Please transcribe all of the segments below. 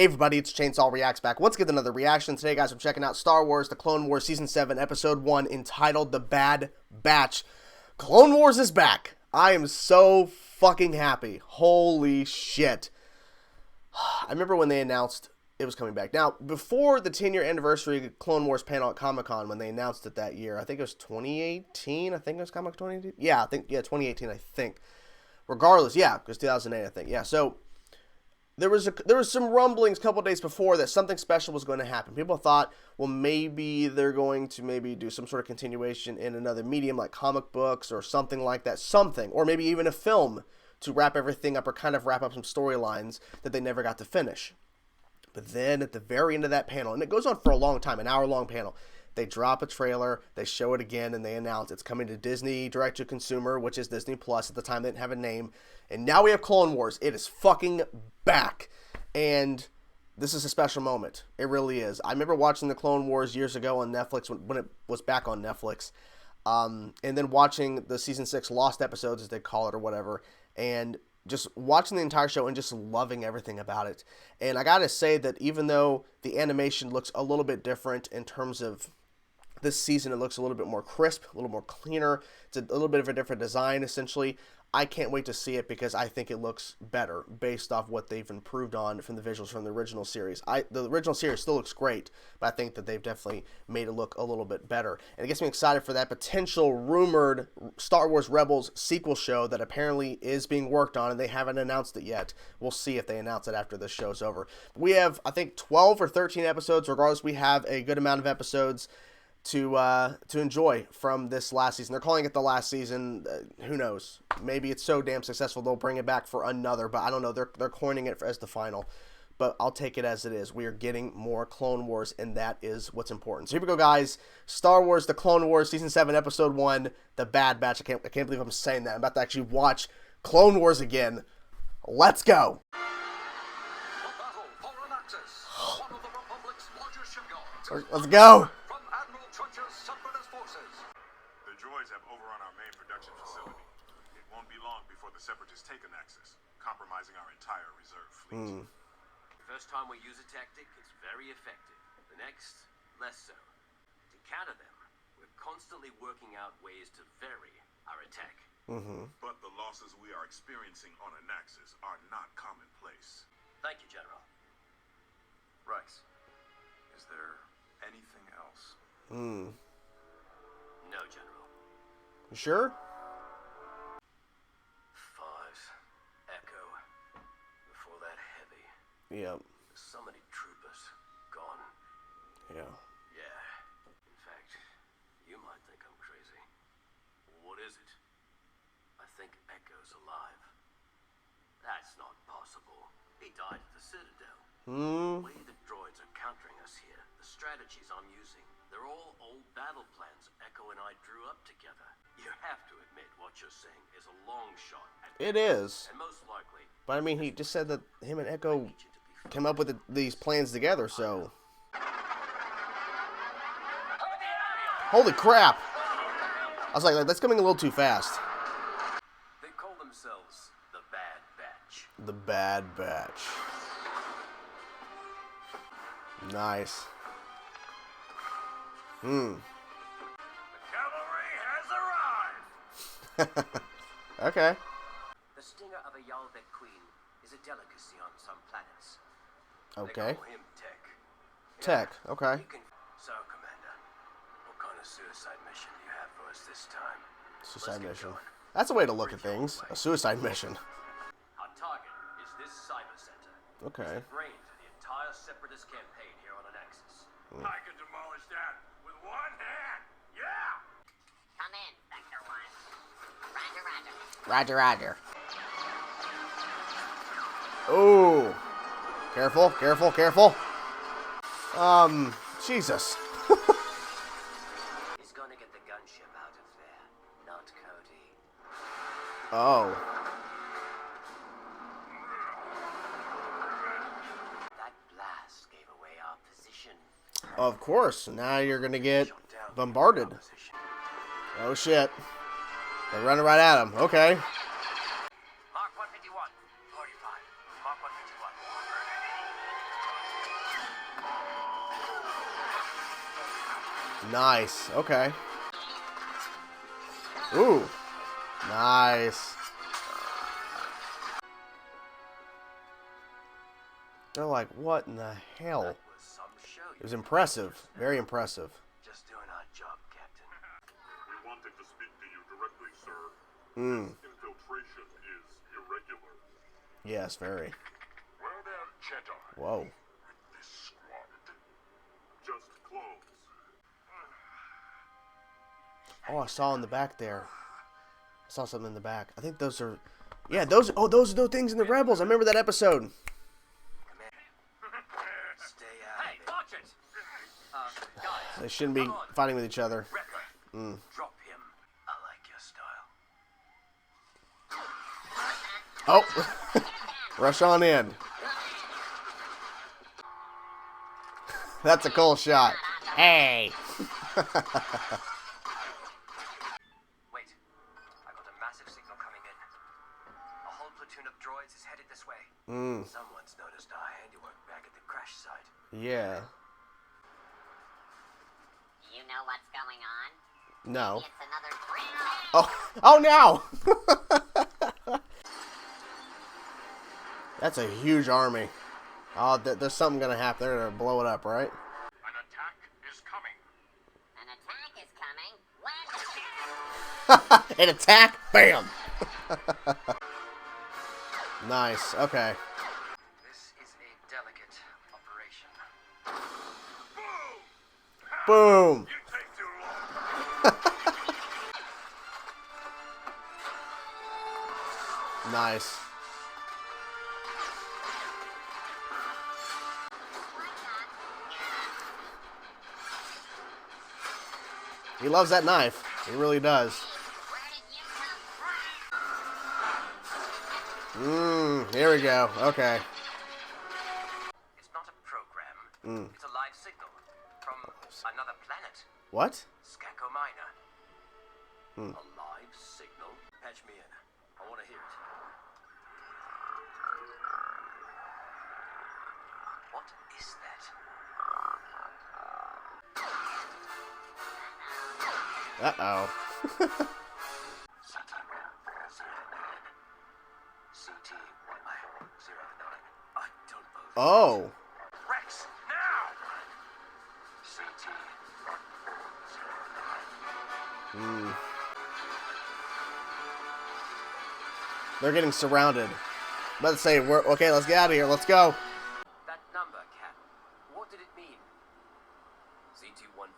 Hey everybody, it's Chainsaw Reacts back. Let's get another reaction. Today, guys, I'm checking out Star Wars, The Clone Wars Season 7, Episode 1, entitled The Bad Batch. Clone Wars is back. I am so fucking happy. Holy shit. I remember when they announced it was coming back. Now, before the 10-year anniversary Clone Wars panel at Comic-Con, when they announced it that year, I think it was 2018. I think it was Comic-Con 2018. Yeah, 2018, I think. Regardless, yeah, it was 2008, I think. Yeah, so there was some rumblings a couple days before that something special was going to happen. People thought, well, maybe they're going to do some sort of continuation in another medium like comic books or something like that. Or maybe even a film to wrap everything up or kind of wrap up some storylines that they never got to finish. But then at the very end of that panel, and it goes on for a long time, an hour-long panel, they drop a trailer, they show it again, and they announce it's coming to Disney Direct-to-Consumer, which is Disney Plus. At the time, they didn't have a name. And now we have Clone Wars. It is fucking back. And this is a special moment. It really is. I remember watching the Clone Wars years ago on Netflix when it was back on Netflix. And then watching the Season 6 Lost episodes, as they call it, or whatever. And just watching the entire show and just loving everything about it. And I gotta say that even though the animation looks a little bit different in terms of this season, it looks a little bit more crisp, a little more cleaner. It's a little bit of a different design, essentially. I can't wait to see it because I think it looks better based off what they've improved on from the visuals from the original series. The original series still looks great, but I think that they've definitely made it look a little bit better. And it gets me excited for that potential rumored Star Wars Rebels sequel show that apparently is being worked on, and they haven't announced it yet. We'll see if they announce it after this show's over. We have, I think, 12 or 13 episodes. Regardless, we have a good amount of episodes to enjoy from this last season. They're calling it the last season. Who knows? Maybe it's so damn successful they'll bring it back for another, but I don't know. They're coining it as the final, but I'll take it as it is. We are getting more Clone Wars, and that is what's important. So here we go, guys. Star Wars: The Clone Wars Season 7, Episode 1, The Bad Batch. I can't believe I'm saying that. I'm about to actually watch Clone Wars again. Let's go. Let's go. Separatists take an axis, compromising our entire reserve fleet. First time we use a tactic, it's very effective. The next, less so. To counter them, we're constantly working out ways to vary our attack. But the losses we are experiencing on an axis are not commonplace. Thank you, General. Rex, is there anything else? No, General. You sure? Yep. So many troopers gone. Yeah. Yeah. In fact, you might think I'm crazy. What is it? I think Echo's alive. That's not possible. He died at the Citadel. The way the droids are countering us here, the strategies I'm using, they're all old battle plans Echo and I drew up together. You have to admit what you're saying is a long shot. It is. And most likely. But I mean, he just said that him and Echo came up with these plans together, so. Holy crap! I was like, that's coming a little too fast. They call themselves the Bad Batch. The Bad Batch. Nice. The cavalry has arrived! Okay. The stinger of a Yalbek queen is a delicacy on some planets. Okay. They call him Tech. Tech, okay. So, Commander, what kind of suicide mission do you have for us this time? Suicide mission. That's a way to look at things. A suicide mission. Our target is this cyber center. Okay. It's the brain for the entire separatist campaign here on an axis. I can demolish that with one hand. Yeah. Come in, Vector 1. Roger, roger. Roger, roger. Oh. Careful, careful, careful. Jesus. He's gonna get the gunship out of there, not Cody. Oh. That blast gave away our position. Of course. Now you're gonna get bombarded. Oh shit. They're running right at him. Okay. Mark 151. 45. Mark 151. Nice. Okay. Ooh. Nice. They're like, what in the hell? That was some show. It was impressive. Very impressive. Just doing our job, Captain. We wanted to speak to you directly, sir. Mm. This infiltration is irregular. Yes, very. Well then, Jedi. Whoa. This squad. Just close. Oh, I saw in the back there. I saw something in the back. I think those are... Yeah, those... Oh, those are those things in the Rebels. I remember that episode. Stay out. Hey, watch it! Guys, They shouldn't be fighting with each other. Wrecker, drop him. I like your style. Oh! Rush on in. That's a cool shot. Hey! Wait, I got a massive signal coming in. A whole platoon of droids is headed this way. Someone's noticed our handiwork back at the crash site. Yeah. You know what's going on? No. It's another drill. Oh! Oh, no! That's a huge army. Oh, there's something gonna happen. They're gonna blow it up, right? An attack is coming. An attack is coming. When? An attack? Bam! Nice. Okay. This is a delicate operation. Boom! You take too long. Nice. He loves that knife. He really does. Where did you come from? Here we go. Okay. It's not a program. It's a live signal from another planet. What? Skako Minor. A live signal? Patch me in. I want to hear it. What is that? Uh-oh. CT-109. I don't believe Oh. Rex, now! CT-109. They're getting surrounded. Let's say, okay, let's get out of here. Let's go. That number, Cap. What did it mean? CT-1409.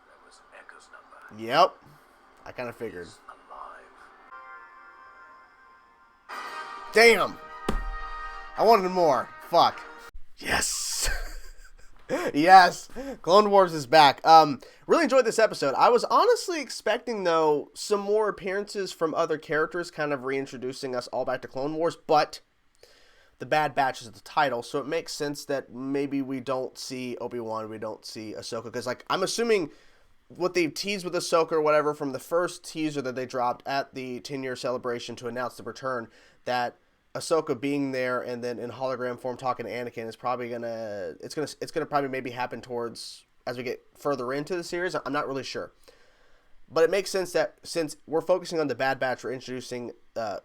That was Echo's number. Yep. I kind of figured. Alive. Damn. I wanted more. Fuck. Yes. Yes. Clone Wars is back. Really enjoyed this episode. I was honestly expecting, though, some more appearances from other characters, kind of reintroducing us all back to Clone Wars, but the Bad Batch is the title, so it makes sense that maybe we don't see Obi-Wan, we don't see Ahsoka, because, like, I'm assuming what they've teased with Ahsoka or whatever from the first teaser that they dropped at the 10-year celebration to announce the return, that Ahsoka being there and then in hologram form talking to Anakin is probably gonna probably maybe happen towards as we get further into the series. I'm not really sure, but it makes sense that since we're focusing on the Bad Batch, we're introducing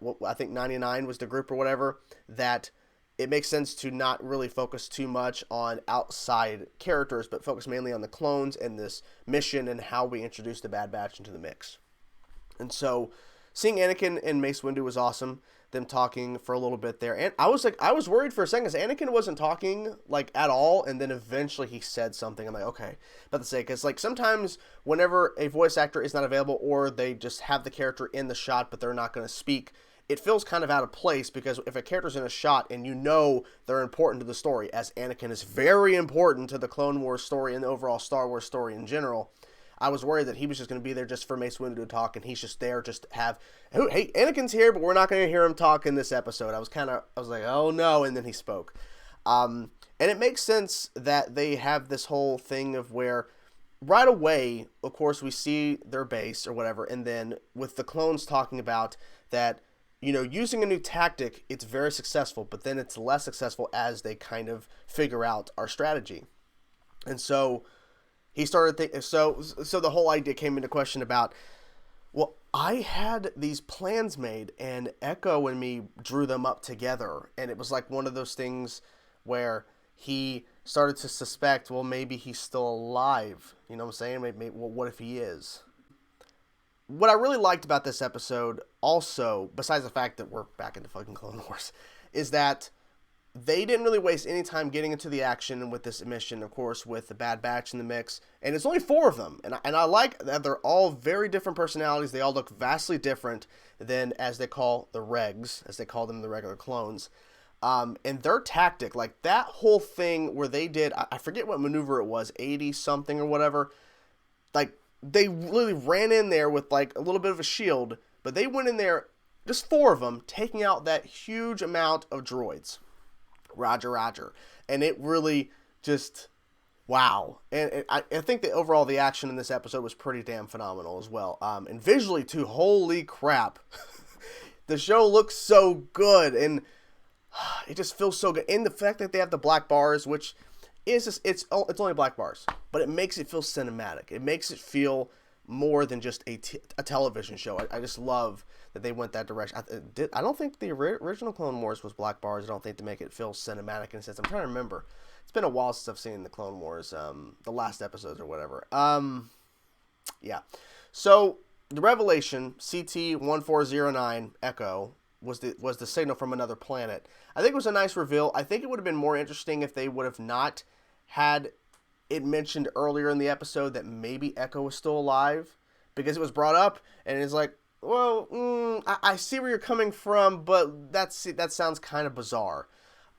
what I think 99 was the group or whatever, that it makes sense to not really focus too much on outside characters, but focus mainly on the clones and this mission and how we introduce the Bad Batch into the mix. And so seeing Anakin and Mace Windu was awesome. Them talking for a little bit there. And I was worried for a second because Anakin wasn't talking like at all. And then eventually he said something. I'm like, okay, about to say, because like sometimes whenever a voice actor is not available or they just have the character in the shot, but they're not going to speak, it feels kind of out of place because if a character's in a shot and you know they're important to the story, as Anakin is very important to the Clone Wars story and the overall Star Wars story in general, I was worried that he was just going to be there just for Mace Windu to talk, and he's just there just to have, hey, Anakin's here, but we're not going to hear him talk in this episode. I was like, oh no, and then he spoke. And it makes sense that they have this whole thing of where right away, of course, we see their base or whatever, and then with the clones talking about that, you know, using a new tactic, it's very successful, but then it's less successful as they kind of figure out our strategy. And so he started thinking. So the whole idea came into question about, well, I had these plans made, and Echo and me drew them up together, and it was like one of those things where he started to suspect, well, maybe he's still alive. You know what I'm saying? Maybe well, what if he is? What I really liked about this episode, also, besides the fact that we're back into fucking Clone Wars, is that they didn't really waste any time getting into the action with this mission, of course, with the Bad Batch in the mix. And it's only 4 of them. And I like that they're all very different personalities. They all look vastly different than, as they call the regs, as they call them, the regular clones. And their tactic, like that whole thing where they did, I forget what maneuver it was, 80 something or whatever, like they really ran in there with like a little bit of a shield, but they went in there, just 4 of them, taking out that huge amount of droids. Roger, roger. And it really just, wow. And I think that overall the action in this episode was pretty damn phenomenal as well. And visually too, holy crap. The show looks so good, and it just feels so good. And the fact that they have the black bars, which is just, it's only black bars, but it makes it feel cinematic. It makes it feel more than just a television show. I just love that they went that direction. I don't think the original Clone Wars was black bars. I don't think to make it feel cinematic in a sense. I'm trying to remember. It's been a while since I've seen the Clone Wars, the last episodes or whatever. Yeah. So the revelation, CT-1409 Echo, was the signal from another planet. I think it was a nice reveal. I think it would have been more interesting if they would have not had it mentioned earlier in the episode that maybe Echo was still alive, because it was brought up and it's like, well, I see where you're coming from, but that sounds kind of bizarre.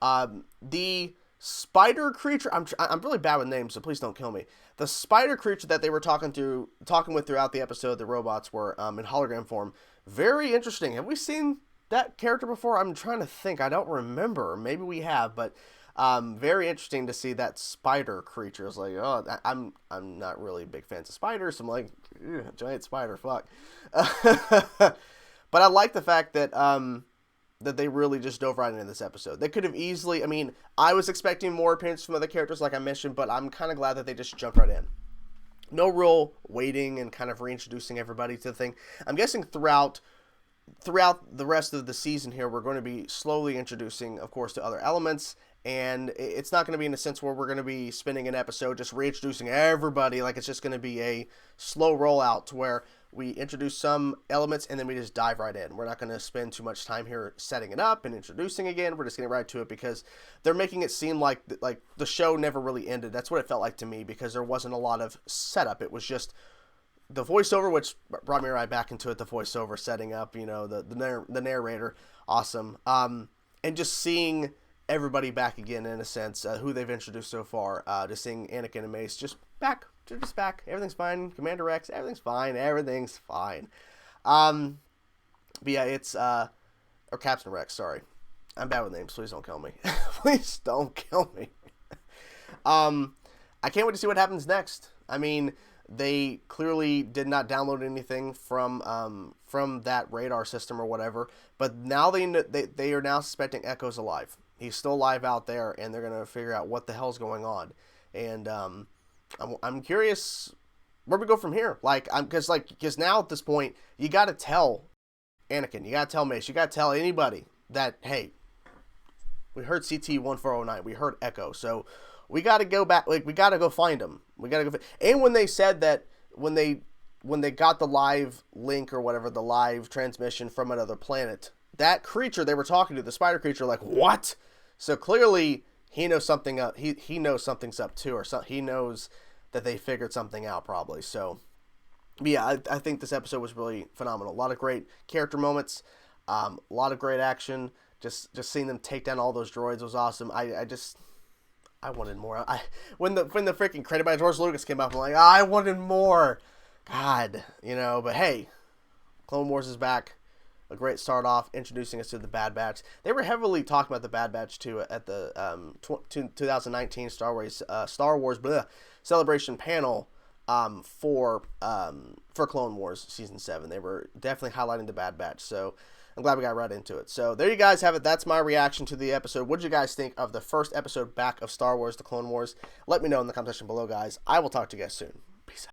The spider creature, I'm really bad with names, so please don't kill me. The spider creature that they were talking with throughout the episode, the robots were in hologram form. Very interesting. Have we seen that character before? I'm trying to think. I don't remember. Maybe we have, but very interesting to see that spider creature. It's like, oh, I'm not really big fans of spiders, so I'm like, giant spider, fuck. But I like the fact that that they really just dove right into this episode. They could have easily, I mean, I was expecting more appearances from other characters, like I mentioned, but I'm kind of glad that they just jumped right in. No real waiting and kind of reintroducing everybody to the thing. I'm guessing throughout the rest of the season here, we're going to be slowly introducing, of course, to other elements, and it's not going to be in a sense where we're going to be spending an episode just reintroducing everybody. Like, it's just going to be a slow rollout to where we introduce some elements and then we just dive right in. We're not going to spend too much time here setting it up and introducing again. We're just getting right to it, because they're making it seem like the show never really ended. That's what it felt like to me, because there wasn't a lot of setup. It was just the voiceover, which brought me right back into it. The voiceover setting up, you know, the narrator, awesome. And just seeing everybody back again, in a sense, who they've introduced so far. Just seeing Anakin and Mace just back. Everything's fine. Commander Rex, everything's fine. But yeah, it's or Captain Rex. Sorry, I'm bad with names. Please don't kill me. Please don't kill me. I can't wait to see what happens next. I mean, they clearly did not download anything from that radar system or whatever, but now they are now suspecting Echo's alive. He's still alive out there, and they're gonna figure out what the hell's going on. And I'm curious where we go from here. Because now at this point, you got to tell Anakin, you got to tell Mace, you got to tell anybody that, hey, we heard CT-1409, we heard Echo, so we got to go back. Like, we got to go find him. And when they said that, when they got the live link or whatever, the live transmission from another planet, that creature they were talking to, the spider creature, like, what? So clearly he knows something up. He knows something's up too, or he knows that they figured something out probably. So yeah, I think this episode was really phenomenal. A lot of great character moments, a lot of great action. Just seeing them take down all those droids was awesome. I wanted more. When the freaking credit by George Lucas came up, I'm like, I wanted more. God, you know. But hey, Clone Wars is back. A great start off, introducing us to the Bad Batch. They were heavily talking about the Bad Batch too at the 2019 Star Wars Celebration panel. for Clone Wars Season 7. They were definitely highlighting the Bad Batch, so I'm glad we got right into it. So there you guys have it. That's my reaction to the episode. What did you guys think of the first episode back of Star Wars The Clone Wars? Let me know in the comment section below, guys. I will talk to you guys soon.